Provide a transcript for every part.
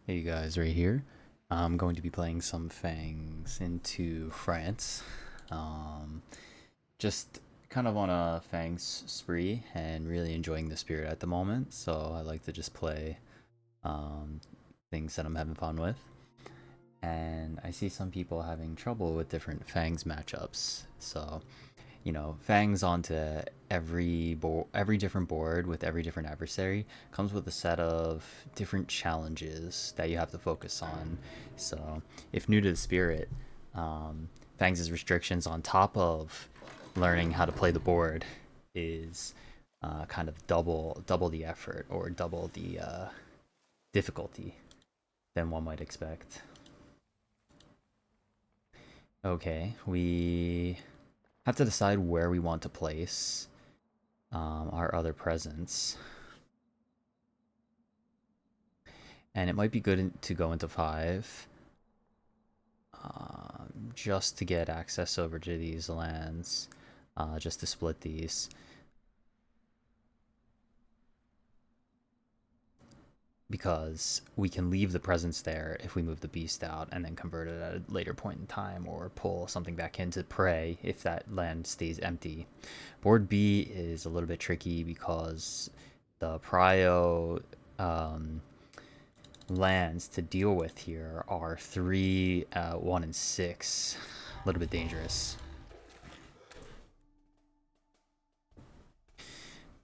Hey guys, right here. I'm going to be playing some Fangs into France. Um, just kind of on a Fangs spree and really enjoying the spirit at the moment. So I like to just play um, things that I'm having fun with. And I see some people having trouble with different Fangs matchups. So Fangs onto every different board with every different adversary comes with a set of different challenges that you have to focus on. So, if new to the spirit, Fangs' restrictions on top of learning how to play the board is kind of double the effort or double the difficulty than one might expect. Okay, we have to decide where we want to place our other presents. And it might be good to go into 5 just to get access over to these lands, just to split these. Because we can leave the presence there if we move the beast out and then convert it at a later point in time or pull something back into prey if that land stays empty. Board B is a little bit tricky because the prio lands to deal with here are 3, 1, and 6. A little bit dangerous.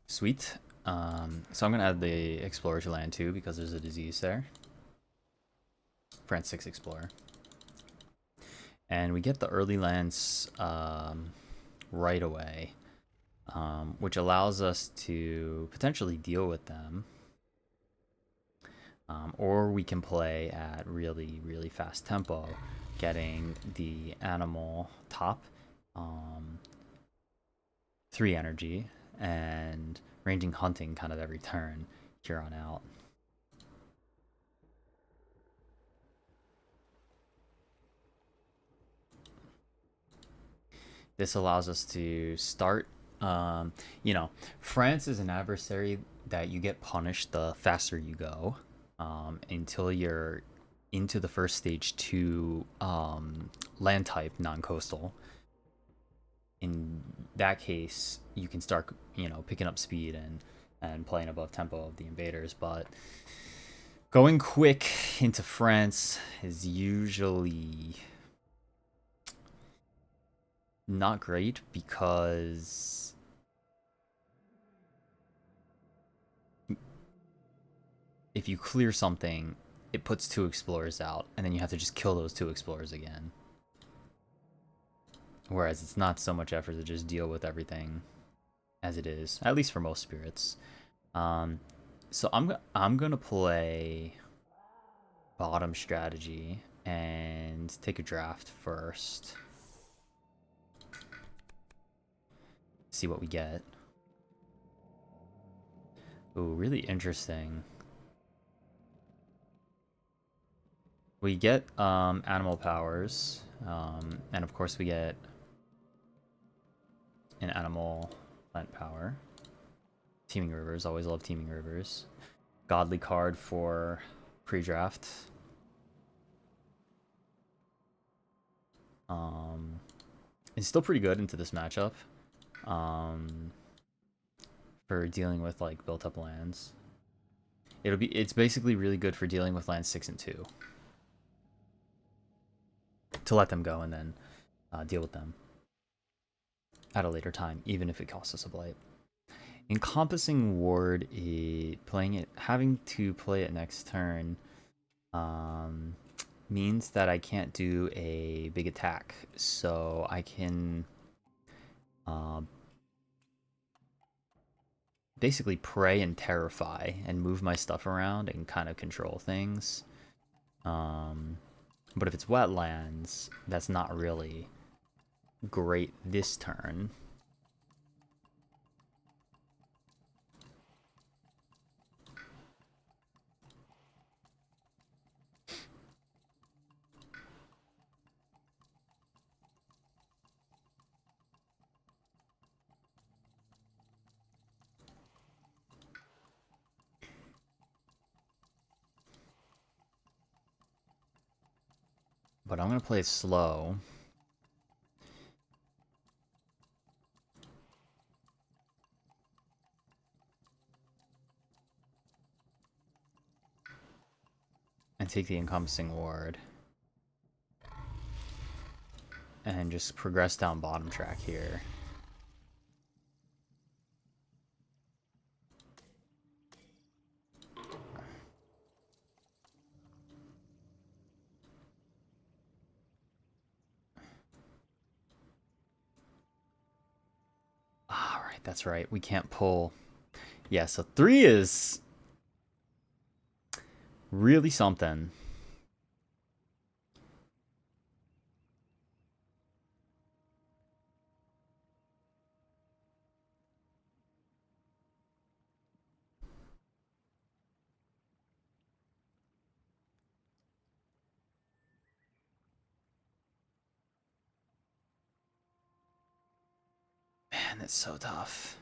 Sweet. So I'm going to add the Explorer to land too because there's a disease there. France 6 Explorer. And we get the early lands right away, which allows us to potentially deal with them. Or we can play at really, really fast tempo, getting the animal top 3 energy and ranging hunting kind of every turn here on out. This allows us to start. France is an adversary that you get punished the faster you go, until you're into the first stage 2 land type non-coastal. In that case, you can start picking up speed and playing above tempo of the invaders, but going quick into France is usually not great because if you clear something, it puts 2 explorers out, and then you have to just kill those 2 explorers again. Whereas it's not so much effort to just deal with everything as it is, at least for most spirits. Um, so I'm gonna play bottom strategy and take a draft first. See what we get. Ooh, really interesting. We get animal powers, and of course we get an animal plant power. Teeming Rivers, always love Teeming Rivers. Godly card for pre-draft. It's still pretty good into this matchup, for dealing with like built-up lands. It's basically really good for dealing with lands 6 and 2 to let them go and then deal with them at a later time, even if it costs us a blight. Encompassing Ward, having to play it next turn, means that I can't do a big attack, so I can basically pray and terrify and move my stuff around and kind of control things. But if it's wetlands, that's not really great this turn. But I'm going to play it slow. And take the encompassing ward. And just progress down bottom track here. Alright, that's right. We can't pull. Yeah, so 3 is really something. Man, that's so tough.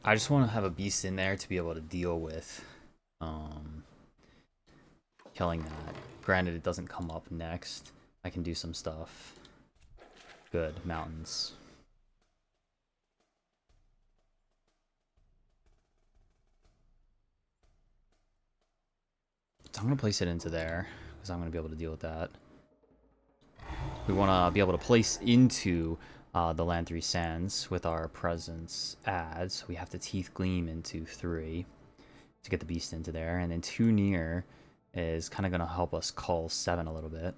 I just want to have a beast in there to be able to deal with killing that. Granted, it doesn't come up next. I can do some stuff. Good. Mountains. So I'm going to place it into there, because I'm going to be able to deal with that. We want to be able to place into the land 3 sands with our presence add. So we have to Teeth Gleam into 3 to get the beast into there. And then 2 near is kind of going to help us cull 7 a little bit.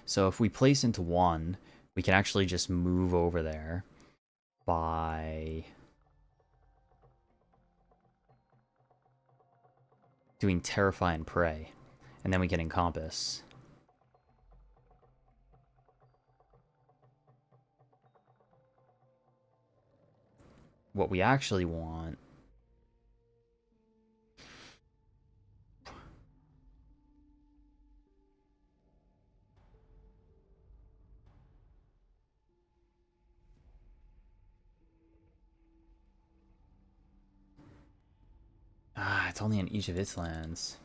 So if we place into 1, we can actually just move over there by doing Terrify and Prey. And then we can encompass. What we actually want it's only on each of its lands.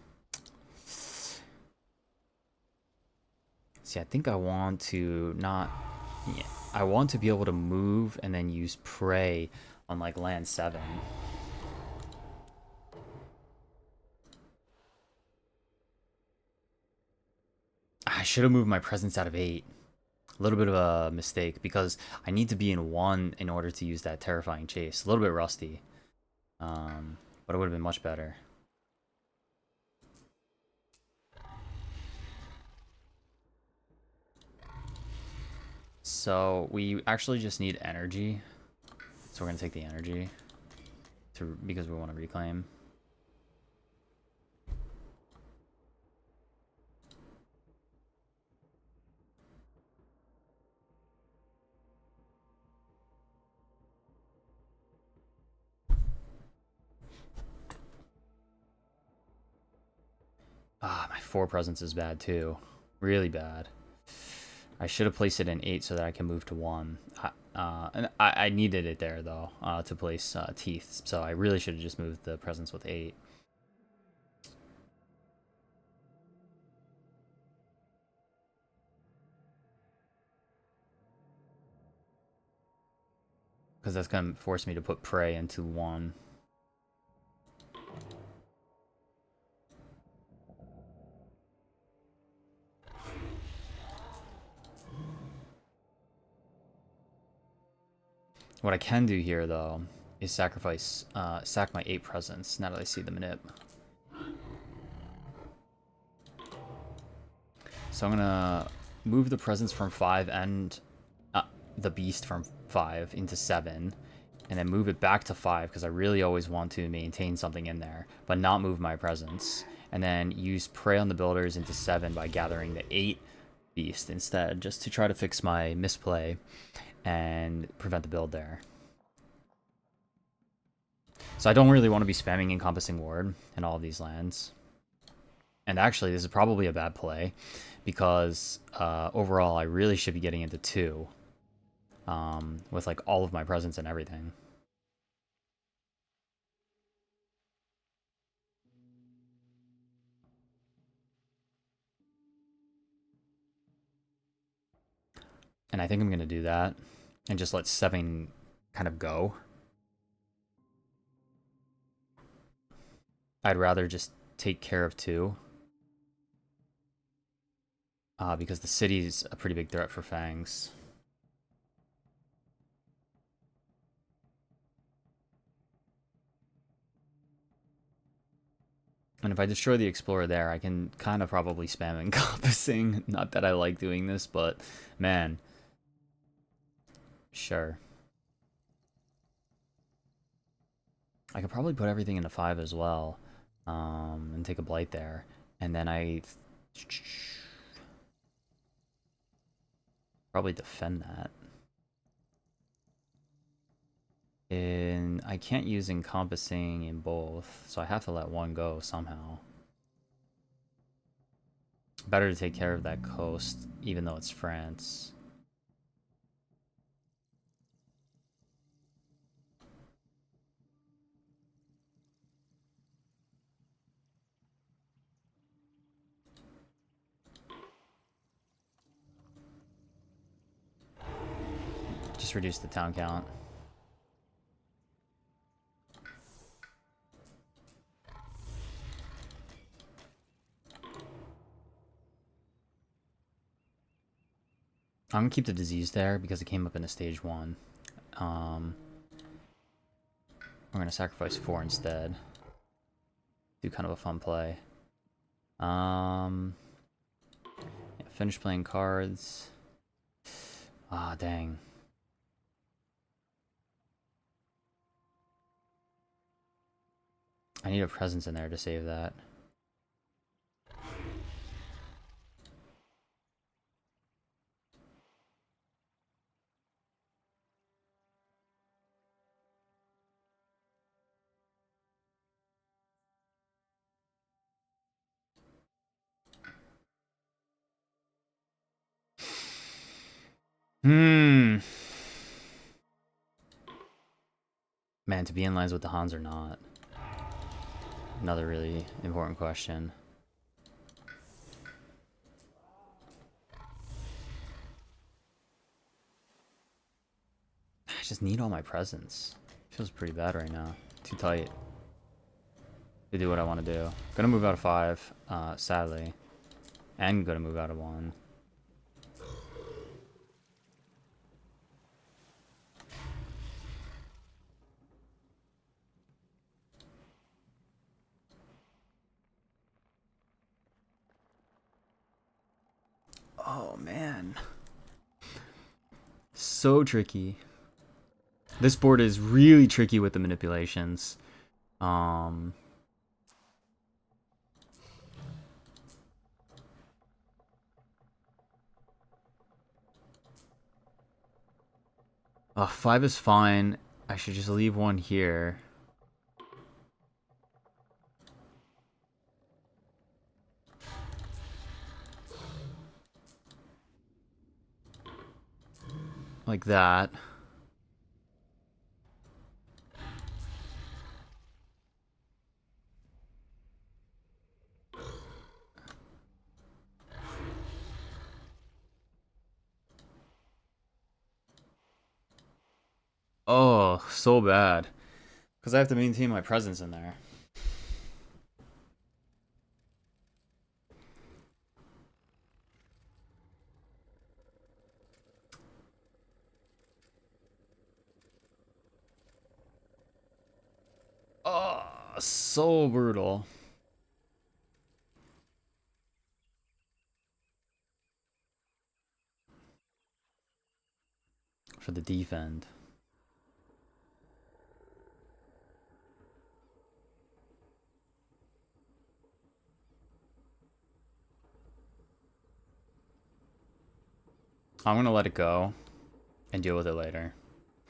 See, I think I want to not... Yeah, I want to be able to move and then use Prey on, like, land 7. I should have moved my presence out of 8. A little bit of a mistake, because I need to be in 1 in order to use that Terrifying Chase. A little bit rusty. But it would have been much better. So we actually just need energy. So we're going to take the energy because we want to reclaim. My 4 presence is bad too. Really bad. I should have placed it in 8 so that I can move to 1. And I needed it there, though, to place Teeth. So I really should have just moved the presence with 8. Because that's going to force me to put Prey into 1. What I can do here, though, is sack my 8 presence now that I see the manip. So I'm going to move the presence from 5 and the beast from 5 into 7. and then move it back to 5 because I really always want to maintain something in there, but not move my presence. And then use Prey on the Builders into 7 by gathering the 8 Beast instead, just to try to fix my misplay and prevent the build there. So I don't really want to be spamming Encompassing Ward in all of these lands. And actually, this is probably a bad play, because overall I really should be getting into 2 with like all of my presence and everything. And I think I'm going to do that and just let 7 kind of go. I'd rather just take care of 2. Because the city's a pretty big threat for Fangs. And if I destroy the Explorer there, I can kind of probably spam Encompassing. Not that I like doing this, but man. Sure. I could probably put everything into 5 as well. And take a Blight there. And then I probably defend that. And I can't use Encompassing in both, so I have to let 1 go somehow. Better to take care of that coast, even though it's France. Just reduce the town count. I'm gonna keep the disease there because it came up in a stage 1. We're gonna sacrifice 4 instead. Do kind of a fun play. Yeah, finish playing cards. Ah, dang. I need a presence in there to save that. Man, to be in lines with the Hans or not? Another really important question. I just need all my presence. Feels pretty bad right now. Too tight to do what I want to do. Gonna move out of 5, sadly. And gonna move out of 1. Oh, man. So tricky. This board is really tricky with the manipulations. Oh, 5 is fine. I should just leave 1 here. Like that. Oh, so bad. Because I have to maintain my presence in there. Oh, so brutal. For the defend. I'm gonna let it go and deal with it later.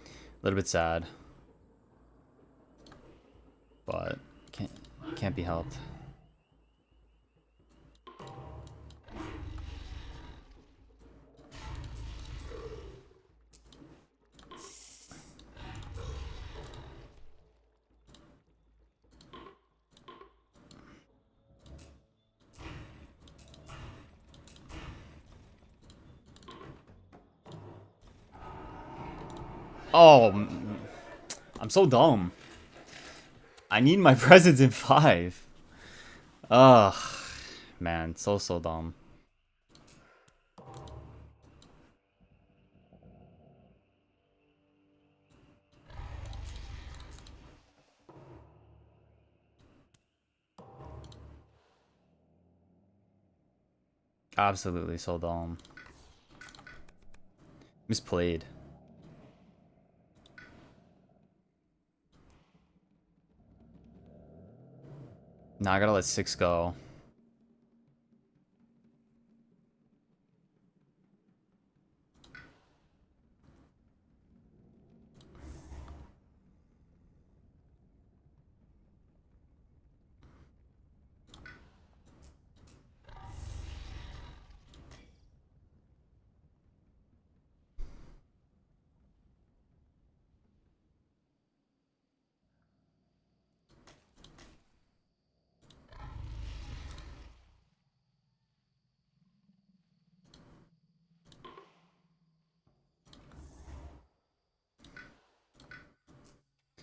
A little bit sad, but can't be helped. Oh, I'm so dumb. I need my presence in 5. Ugh, man, so dumb. Absolutely so dumb. Misplayed. Now I gotta let 6 go.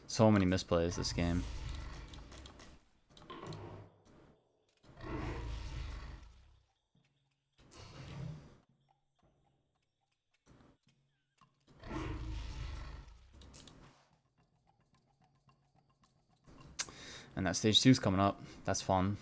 So many misplays this game. And that stage 2 is coming up. That's fun.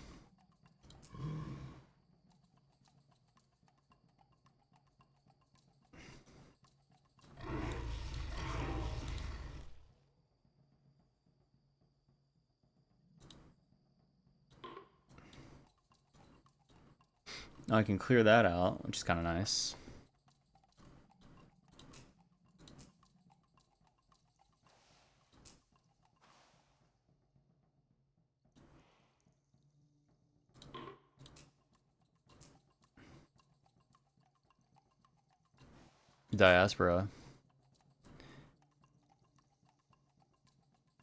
Now I can clear that out, which is kind of nice. Diaspora.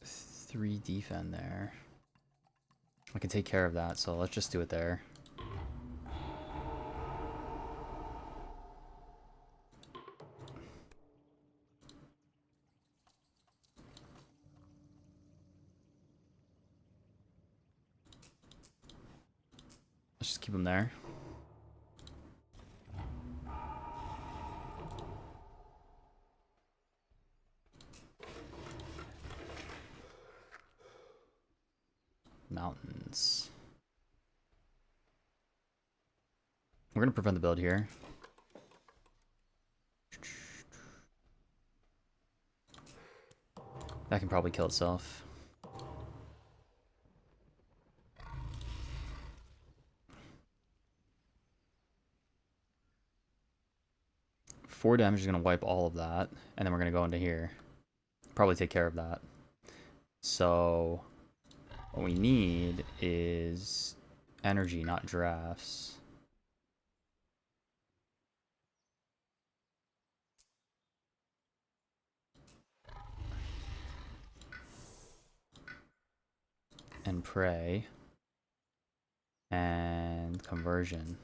3 defend there. I can take care of that, so let's just do it there. Let's just keep him there. Mountains. We're gonna prevent the build here. That can probably kill itself. Four damage is gonna wipe all of that, and then we're gonna go into here. Probably take care of that. So what we need is energy, not drafts. And pray. And conversion.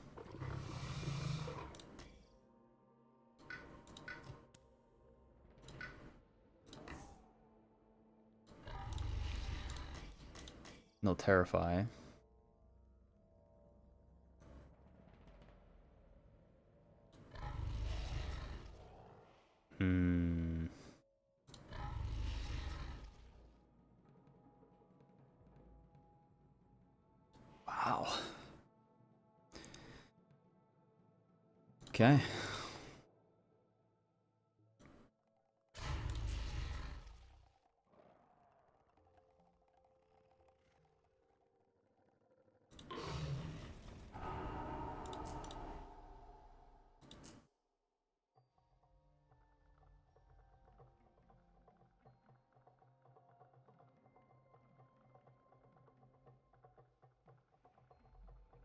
No terrify. Hmm. Wow. Okay.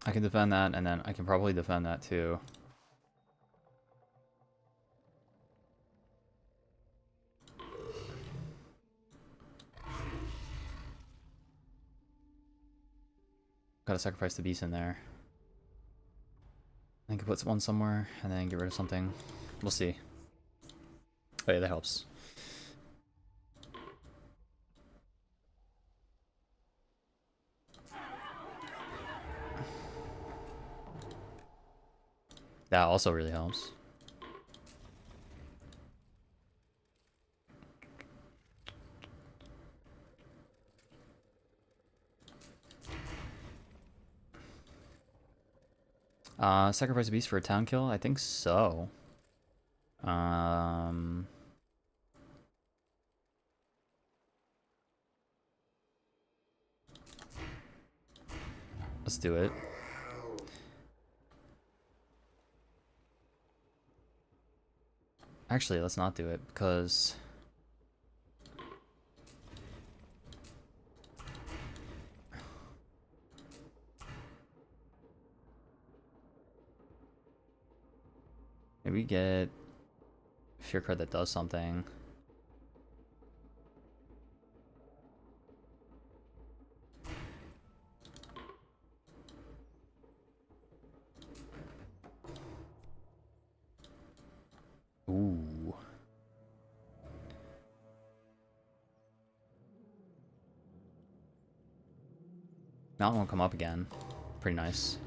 I can defend that, and then I can probably defend that too. Gotta sacrifice the beast in there. I think it puts one somewhere, and then get rid of something. We'll see. Oh yeah, that helps. That also really helps. Sacrifice a beast for a town kill? I think so. Let's do it. Actually, let's not do it, because... maybe get a fear card that does something. Ooh. Mountain won't come up again. Pretty nice.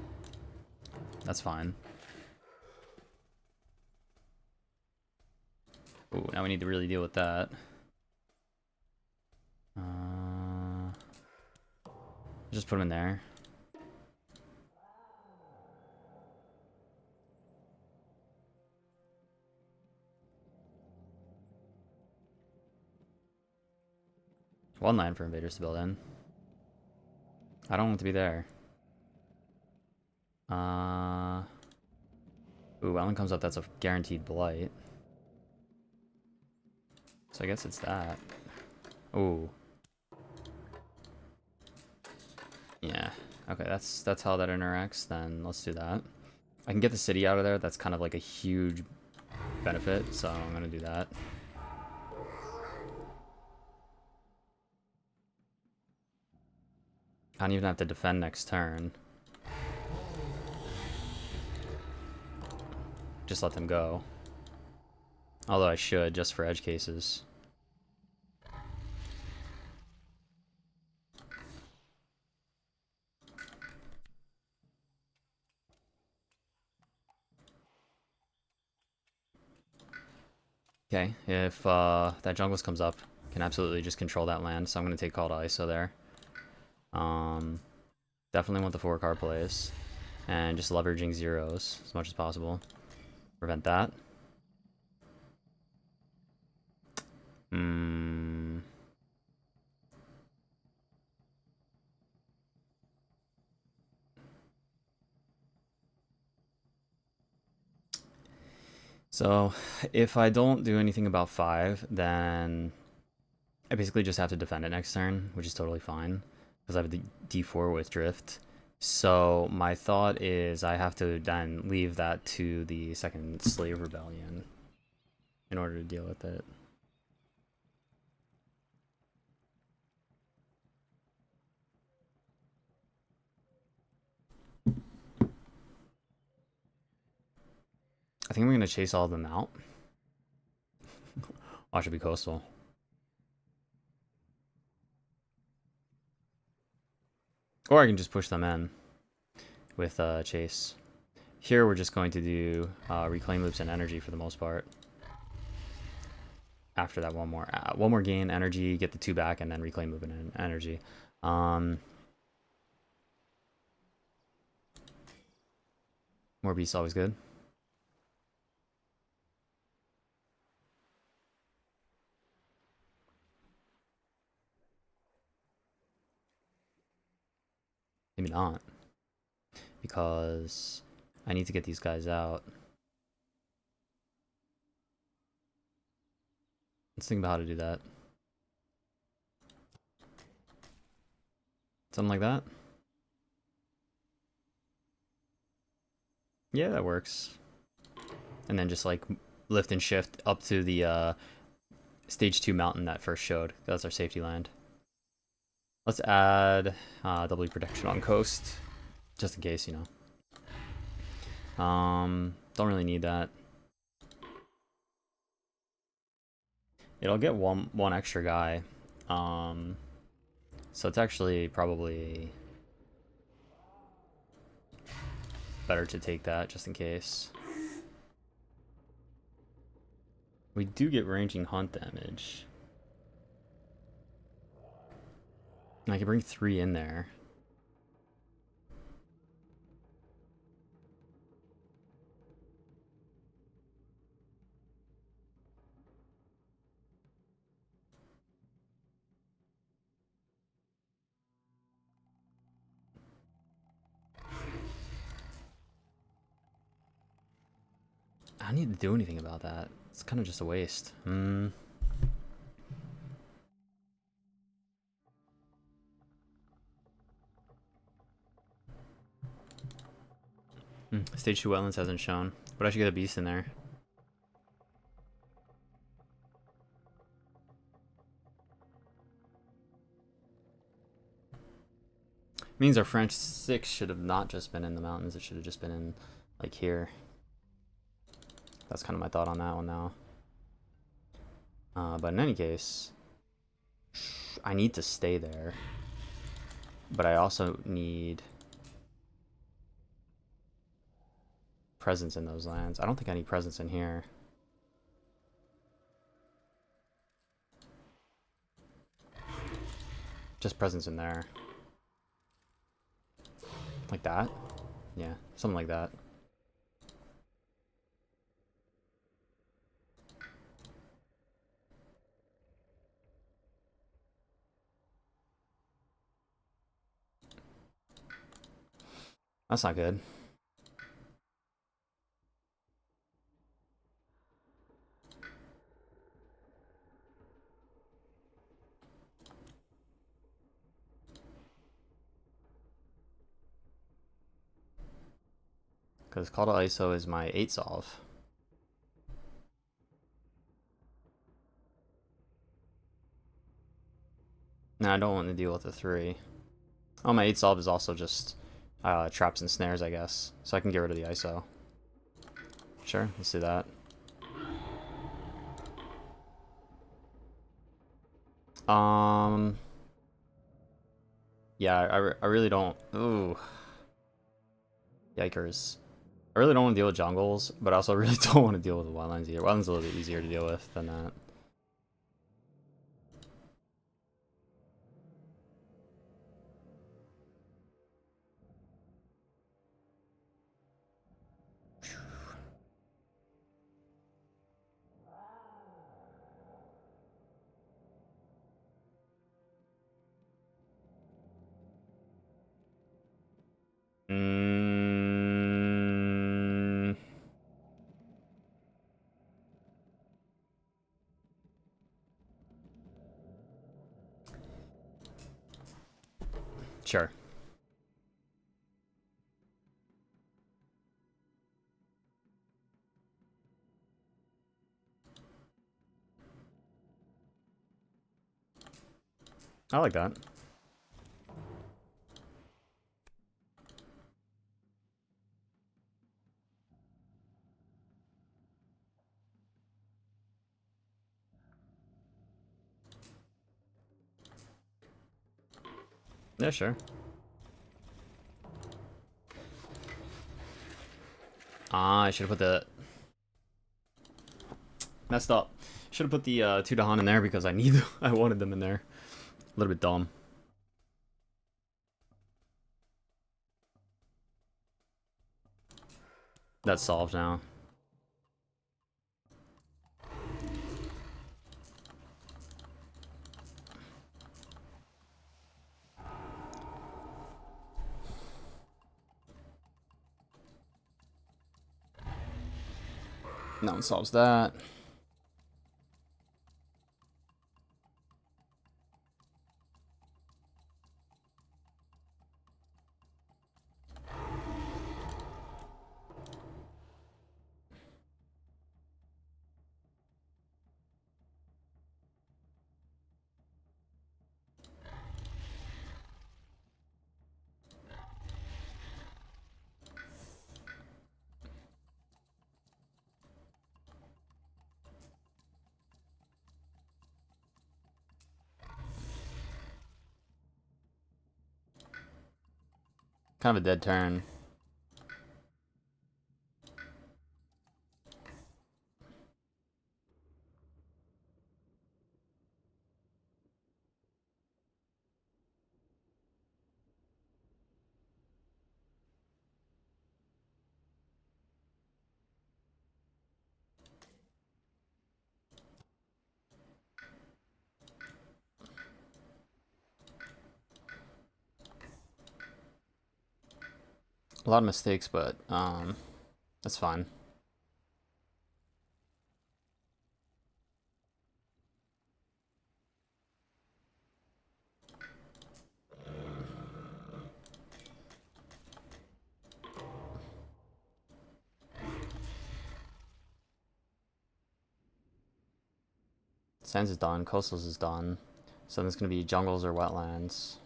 That's fine. Ooh, now we need to really deal with that. Just put him in there. One line for invaders to build in. I don't want to be there. Ooh, Ellen comes up, that's a guaranteed blight. So I guess it's that. Ooh. Yeah. Okay, that's how that interacts, then let's do that. I can get the city out of there, that's kind of like a huge benefit, so I'm gonna do that. I don't even have to defend next turn. Just let them go. Although I should, just for edge cases. Okay, if that junglist comes up, can absolutely just control that land, so I'm going to take Call to ISO there. Definitely want the 4-card plays, and just leveraging zeros as much as possible. Prevent that. So, if I don't do anything about 5, then I basically just have to defend it next turn, which is totally fine, because I have the D4 with Drift. So, my thought is I have to then leave that to the second Slave Rebellion in order to deal with it. I think I'm going to chase all of them out. Watch it be coastal. Or I can just push them in with chase. Here we're just going to do reclaim loops and energy for the most part. After that, one more gain energy, get the 2 back, and then reclaim loop and energy. More beasts always good. Maybe not, because I need to get these guys out. Let's think about how to do that. Something like that. Yeah, that works. And then just like lift and shift up to the stage 2 mountain that first showed. That's our safety land. Let's add double protection on coast, just in case, you know. Don't really need that. It'll get one extra guy. So it's actually probably better to take that just in case. We do get ranging hunt damage. I can bring 3 in there. I don't need to do anything about that. It's kind of just a waste. Stage 2 wetlands hasn't shown, but I should get a beast in there. Means our French 6 should have not just been in the mountains, it should have just been in, like, here. That's kind of my thought on that one now. But in any case, I need to stay there. But I also need presence in those lands. I don't think I need presence in here. Just presence in there. Like that? Yeah, something like that. That's not good. Because Call to ISO is my 8 solve. No, I don't want to deal with the 3. Oh, my 8 solve is also just traps and snares, I guess. So I can get rid of the ISO. Sure, let's do that. Yeah, I really don't... Ooh. Yikers. I really don't want to deal with jungles, but I also really don't want to deal with the wildlands either. Wildlands are a little bit easier to deal with than that. Sure. I like that. Yeah, sure. I should have put the... Messed up. Should have put the Tudahan in there because I wanted them in there. A little bit dumb. That's solved now. That one solves that. Kind of a dead turn. A lot of mistakes, but that's fine. Sands is done, coastals is done. So then it's gonna be jungles or wetlands.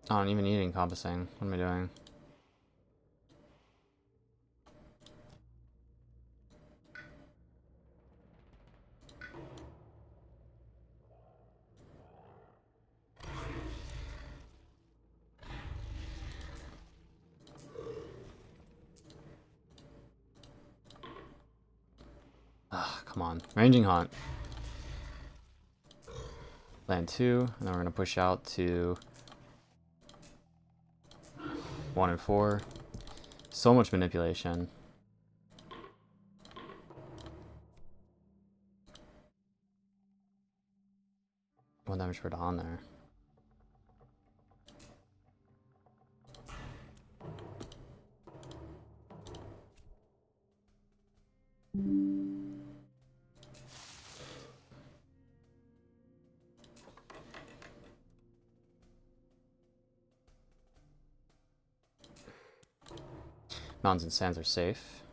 I don't even need encompassing. What am I doing? Ah, come on. Ranging Haunt. Land 2, and then we're gonna push out to 1 and 4. So much manipulation. One damage per Dawn there. Mountains and sands are safe.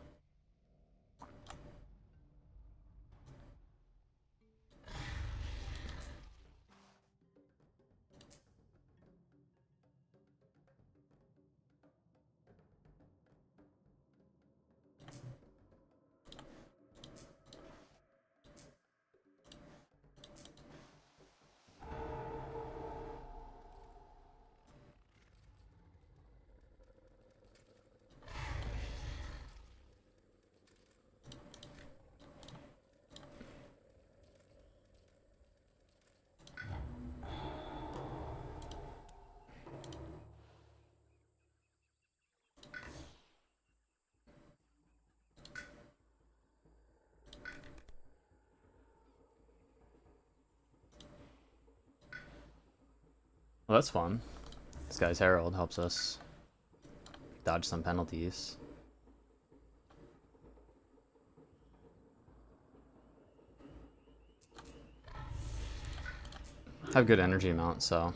Well, that's fun. This guy's Herald helps us dodge some penalties. Have good energy amount, so.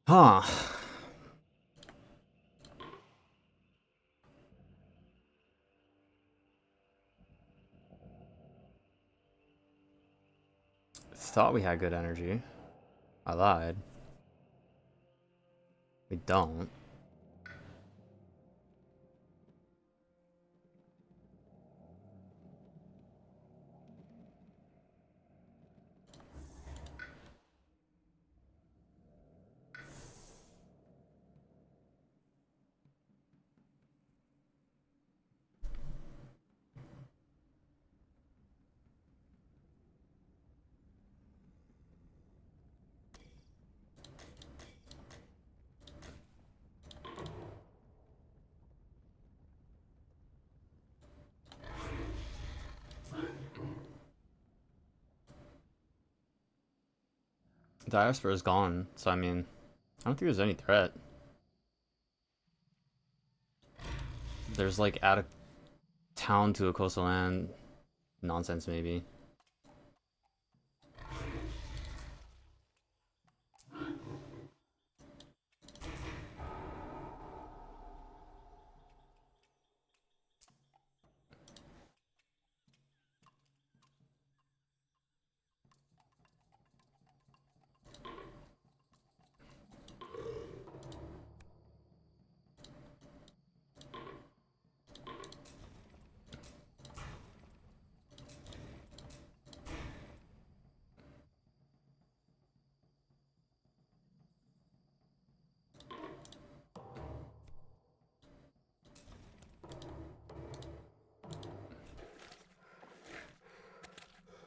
Huh. Thought we had good energy. I lied. We don't. Diaspora is gone, so I mean, I don't think there's any threat. There's like add a town to a coastal land nonsense maybe.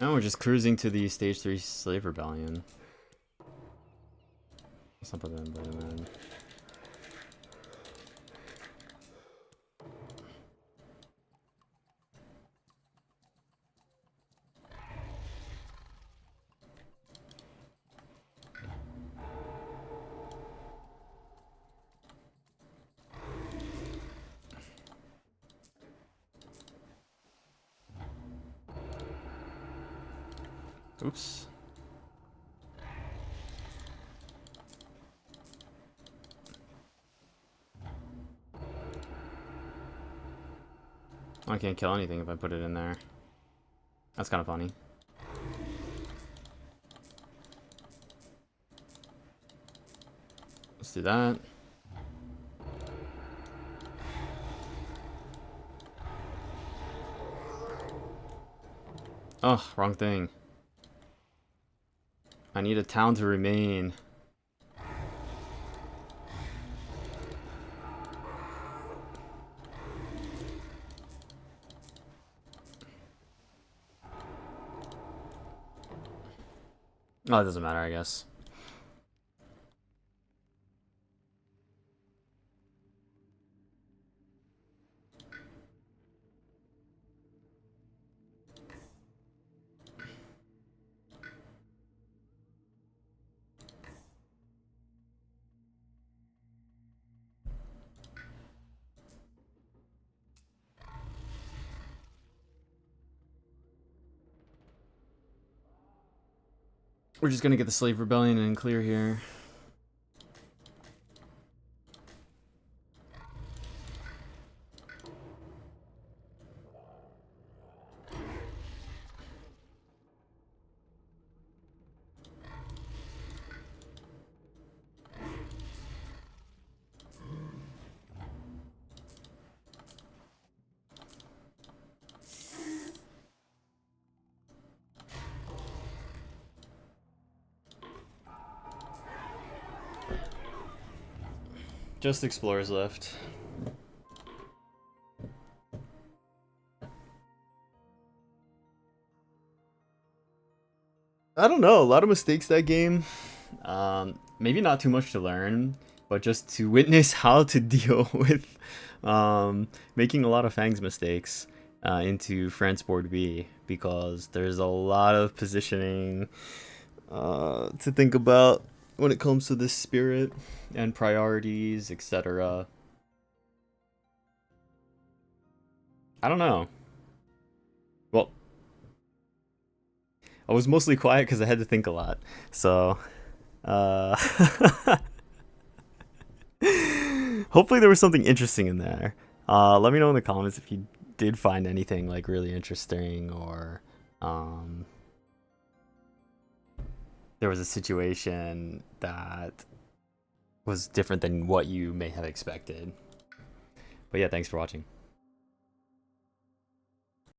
No, we're just cruising to the stage 3 slave rebellion. Let's not put that in play, man. Oops. I can't kill anything if I put it in there. That's kind of funny. Let's do that. Oh, wrong thing. I need a town to remain. Oh, it doesn't matter, I guess. We're just gonna get the slave rebellion and clear here. Just explorers left. I don't know. A lot of mistakes that game. Maybe not too much to learn, but just to witness how to deal with making a lot of Fangs mistakes into France board B, because there's a lot of positioning to think about when it comes to this spirit and priorities, etc. I don't know. Well, I was mostly quiet because I had to think a lot. So, uh, hopefully there was something interesting in there. Let me know in the comments if you did find anything like really interesting, or um, there was a situation that was different than what you may have expected. But yeah, thanks for watching.